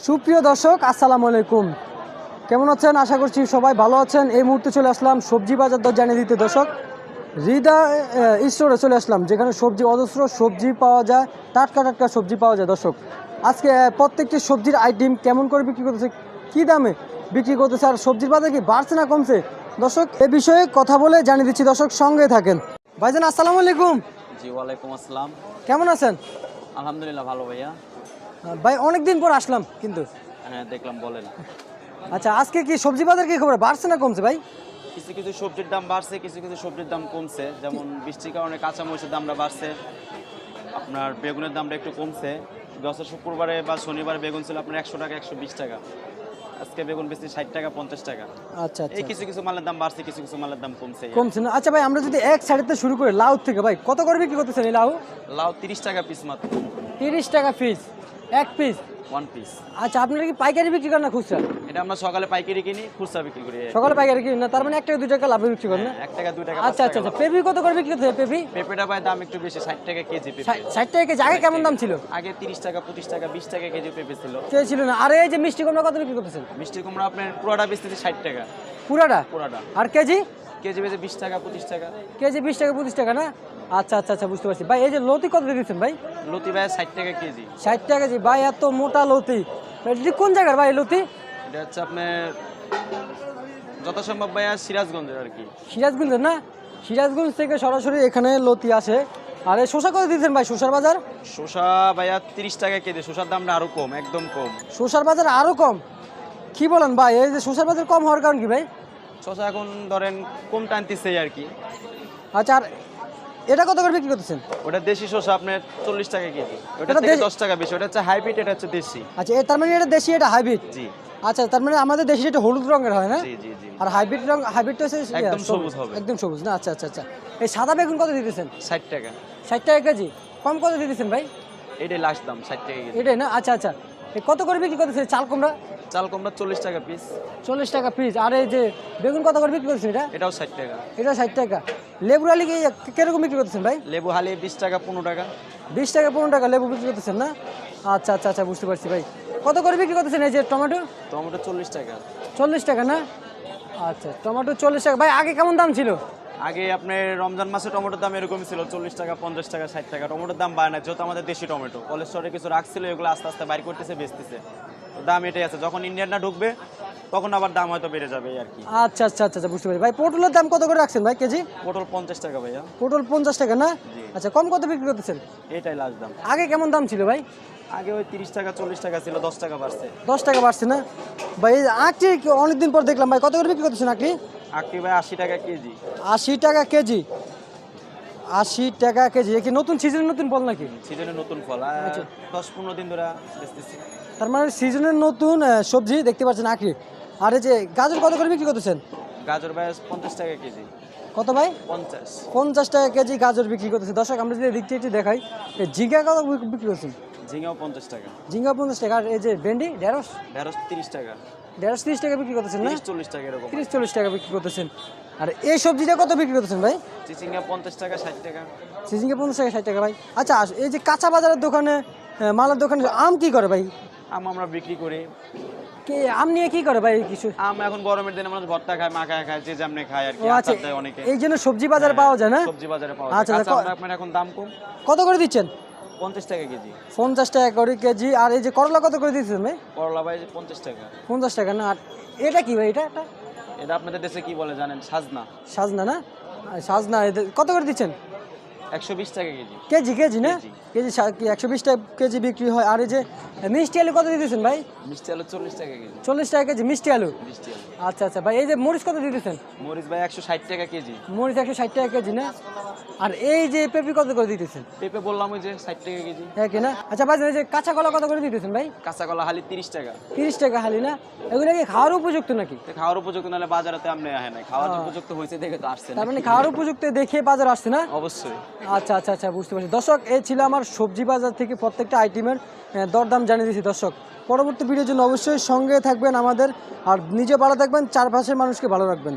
সুপ্রিয় দর্শক আসসালামু আলাইকুম, কেমন আছেন? আশা করছি সবাই ভালো আছেন। এই মুহূর্তে চলে আসলাম সবজি বাজার দর জানিয়ে দিতে দর্শক। হৃদয় স্টোরে চলে আসলাম, যেখানে সবজি অজস্র সবজি পাওয়া যায়, টাটকা টাটকা সবজি পাওয়া যায় দর্শক। আজকে প্রত্যেকটি সবজির আইটেম কেমন করে বিক্রি করতেছে, কী দামে বিক্রি করতেছে, আর সবজির বাজার কি বাড়ছে না কমছে দর্শক, এ বিষয়ে কথা বলে জানিয়ে দিচ্ছি দর্শক, সঙ্গে থাকেন। ভাইজান আসসালামু আলাইকুম। জি ওয়ালাইকুম আসসালাম। কেমন আছেন? আলহামদুলিল্লাহ ভালো ভাইয়া। ভাই অনেকদিন পর আসলাম কিন্তু। হ্যাঁ দেখলাম, বলেন। আচ্ছা, আজকে কি সবজি বাজার কি খবর, বাড়ছে না কমছে ভাই? কিছু কিছু সবজির দাম বাড়ছে, কিছু কিছু সবজির দাম কমছে। যেমন বৃষ্টির কারণে কাঁচামরিচের দামটা বাড়ছে, আপনার বেগুনের দামটা একটু কমছে। গত শুক্রবারে বা শনিবারে বেগুন ছিল আপনার 100 টাকা 120 টাকা, আজকে বেগুন বেশি 60 টাকা 50 টাকা। আচ্ছা আচ্ছা, এই কিছু কিছু মালের দাম বাড়ছে, কিছু কিছু মালের দাম কমছে। কমছে না। আচ্ছা ভাই, আমরা যদি এক সাইডে শুরু করি লাউ থেকে, ভাই কত করে বিক্রি করতেছেন এই লাউ? লাউ 30 টাকা পিস মাত্র। 30 টাকা পিস, এক পিস? 1 পিস। আচ্ছা, আপনারা কি পাইকারি বিক্রি করেন না খুচরা? এটা আমরা সকালে পাইকারি কিনি, খুচরা বিক্রি করি। সকালে পাইকারি কিনি না, তার মানে 1 টাকা 2 টাকা লাভে বিক্রি করেন না? 1 টাকা 2 টাকা। আচ্ছা আচ্ছা আচ্ছা, পেঁপি কত করে বিক্রি করতে? পেঁপি পেঁপেটা ভাই দাম একটু বেশি, 60 টাকা কেজি পেঁপে। 60 টাকা কেজি। আগে কেমন দাম ছিল? আগে 30 টাকা 25 টাকা 20 টাকা কেজি পেঁপে ছিল। কেউ ছিল না। আর এই যে মিষ্টি কুমড়া কত বিক্রি করতেছেন? মিষ্টি কুমড়া আপনার পুরাটা বেচতেছি 60 টাকা। পুরাটা? পুরাটা। আর কেজি? কেজি বেচে 20 টাকা 25 টাকা। কেজি 20 টাকা 25 টাকা না? আচ্ছা আচ্ছা আচ্ছা, বুঝতে পারছি। ভাই এই যে লতি কত দিচ্ছেন ভাই? লতি ভাই 60 টাকা কেজি। 60 টাকা কেজি? ভাই এত মোটা লতি, এটা কোন জায়গার ভাই লতি? এটা হচ্ছে আপনার যথাসম্ভব ভাইয়া সিরাজগঞ্জের আর কি। সিরাজগঞ্জের না? সিরাজগঞ্জ থেকে সরাসরি এখানে লতি আসে। আর এই শসা কত দিচ্ছেন ভাই, শসার বাজার? শসা ভাইয়া 30 টাকা কেজি। শসার দামটা আরো কম, একদম কম। শসার বাজার আরো কম? কি বলেন ভাই, এই যে শসার বাজার কম হওয়ার কারণ কি ভাই? শসা এখন ধরেন কম টানতেছে আর কি। আচ্ছা, আর এটা কত করে বিক্রি করতেছেন? ওটা দেশি শসা আপনার 40 টাকা কেজি। ওটা এটা থেকে দেশি? 10 টাকা বেশি। ওটা হচ্ছে হাইব্রিড, এটা হচ্ছে দেশি। আচ্ছা, তার মানে এটা দেশি, এটা হাইব্রিড? জি আচ্ছা, তার মানে আমাদের দেশি এটা হলুদ রঙের হয় না? জি জি জি। আর হাইব্রিড রং, হাইব্রিডটা হচ্ছে একদম সবুজ হবে। একদম সবুজ না? আচ্ছা আচ্ছা আচ্ছা। এই সাদা বেগুন কত দিতেছেন? 60 টাকা। 60 টাকা কেজি? কম কত দিতেছেন ভাই? এটাই লাস্ট দাম, 60 টাকা কেজি। এটাই না? আচ্ছা আচ্ছা। এই কত করে বিক্রি করতেছেন চাল কুমড়া? চাল কুমড়া 40 টাকা পিস। 40 টাকা পিস। আর এই যে বেগুন কত করে বিক্রি করতেছেন এটা? এটাও 60 টাকা। এটা 60 টাকা। লেবু আলি কি কিরকম বিক্রি করতেছেন ভাই? লেবু হালি 20 টাকা 15 টাকা। 20 টাকা 15 টাকা লেবু বিক্রি করতেছেন না? আচ্ছা আচ্ছা আচ্ছা, বুঝতে পারছি ভাই। কত করে বিক্রি করতেছেন এই যে টমেটো? টমেটো 40 টাকা। 40 টাকা না? আচ্ছা, টমেটো 40 টাকা। ভাই আগে কেমন দাম ছিল? আগে আপনার রমজান মাসে টমেটোর দাম এরকমই ছিল, 40 টাকা 50 টাকা 60 টাকা। টমেটোর দাম বাড়ে না, যেহেতু আমাদের দেশি টমেটো। কলেস্টোরে কিছু রাখছিল, এগুলো আস্তে আস্তে বাইর করতেছে, বেচতেছে। তো দাম এটাই আছে। যখন ইন্ডিয়ানরা ঢুকবে তখন আবার দাম হয়তো বেড়ে যাবে এই আর কি। আচ্ছা আচ্ছা আচ্ছা আচ্ছা, বুঝতে পারছি ভাই। পটলের দাম কত করে রাখছেন ভাই কেজি? পটল 50 টাকা ভাইয়া। পটল 50 টাকা না? জি। আচ্ছা, কম কত বিক্রি করতেছেন? এটাই লাস্ট দাম। আগে কেমন দাম ছিল ভাই? আগে ওই 30 টাকা 40 টাকা ছিল, 10 টাকা বাড়ছে। 10 টাকা বাড়ছে না? ভাই এই আঁকটি অনেকদিন পর দেখলাম ভাই, কত করে বিক্রি করতেছেন আঁকটি? আখটি ভাই 80 টাকা কেজি। 80 টাকা কেজি? 80 টাকা কেজি। এ কি নতুন সিজনের নতুন ফল নাকি? সিজনের নতুন ফল, আর আচ্ছা। 10-15 দিন ধরে বেচতেছি। তার মানে সিজনের নতুন সবজি দেখতে পাচ্ছেন আঁকড়ি। আর এই যে গাজর কত করে বিক্রি করতেছেন? গাজর ভাই 50 টাকা কেজি। কত ভাই? 50। 50 টাকা কেজি গাজর বিক্রি করতেছে দর্শক। আমরা যদি দিকটি একটু দেখাই, এই ঝিঙ্গা কত বিক্রি করছেন? ঝিঙাও 50 টাকা। ঝিঙ্গা 50 টাকা। আর এই যে ভেন্ডি ঢেঁড়স? ঢেঁড়স 30 টাকা। ঢেঁড়স 30 টাকা বিক্রি করতেছেন না? 30-40 টাকা এরকম। 30-40 টাকা বিক্রি করতেছেন। আর এই সবজিটা কত বিক্রি করতেছেন ভাই? চিচিঙ্গা 50 টাকা 60 টাকা। সিজিঙ্গা 50 টাকা 60 টাকা ভাই। আচ্ছা, এই যে কাঁচা বাজারের দোকানে, মালার দোকানে আম কি করে ভাই? আম আমরা বিক্রি করি। কে আম নিয়ে কি করে ভাই কিছু? আম এখন গরমের দিনে মানুষ ভর্তা খায়, মাখায় খায়, যে যেমনি খায় আর কি। ও আচ্ছা, আচার দেয় অনেকে। এই জন্য সবজি বাজারে পাওয়া যায় না? সবজি বাজারে পাওয়া আচ্ছা, যায়। আচ্ছা, কাঁচা আম আপনার এখন দাম কম। কত করে দিচ্ছেন? 50 টাকা কেজি। 50 টাকা করে কেজি। আর এই যে করলা কত করে দিচ্ছেন ভাই? করলা ভাই 50 টাকা। 50 টাকা না? আর এটা কি ভাই? এটা এটা আপনাদের দেশে কি বলে জানেন? সাজনা। সাজনা না? সাজনা কত করে দিচ্ছেন? 120 টাকা কেজি। কেজি? কেজি না? কেজি। কেজি 120 টাকা কেজি বিক্রি হয়। আর এই যে মিষ্টি আলু কত দিতেছেন ভাই? মিষ্টি আলু 40 টাকা কেজি। 40 টাকা কেজি মিষ্টি আলু? মিষ্টি আলু। আচ্ছা আচ্ছা ভাই, এই যে মরিচ কত দিতেছেন? মরিচ ভাই 160 টাকা কেজি। মরিচ 160 টাকা কেজি না? আর এই যে পেঁপে কত করে দিতেছেন? পেঁপে বললাম ওই যে 60 টাকা কেজি। হ্যাঁ কি না? আচ্ছা ভাই, এই যে কাঁচা কলা কত করে দিতেছেন ভাই? কাঁচা কলা হালি 30 টাকা। 30 টাকা হালি না? এগুলো কি খাওয়ার উপযুক্ত নাকি? তো খাওয়ার উপযুক্ত নাহলে বাজারেতে আপনি আহে না। খাওয়ার উপযুক্ত হয়েছে দেখে তো আসছে তার না। মানে খাওয়ার উপযুক্ত দেখে বাজার আসছে না? অবশ্যই। আচ্ছা আচ্ছা আচ্ছা, বুঝতে পারছি দর্শক। এই ছিল আমার সবজি বাজার থেকে প্রত্যেকটা আইটেমের দরদাম জানিয়ে দিয়েছি দর্শক। পরবর্তী ভিডিওর জন্য অবশ্যই সঙ্গে থাকবেন আমাদের, আর নিজে ভালো থাকবেন, চারপাশের মানুষকে ভালো রাখবেন।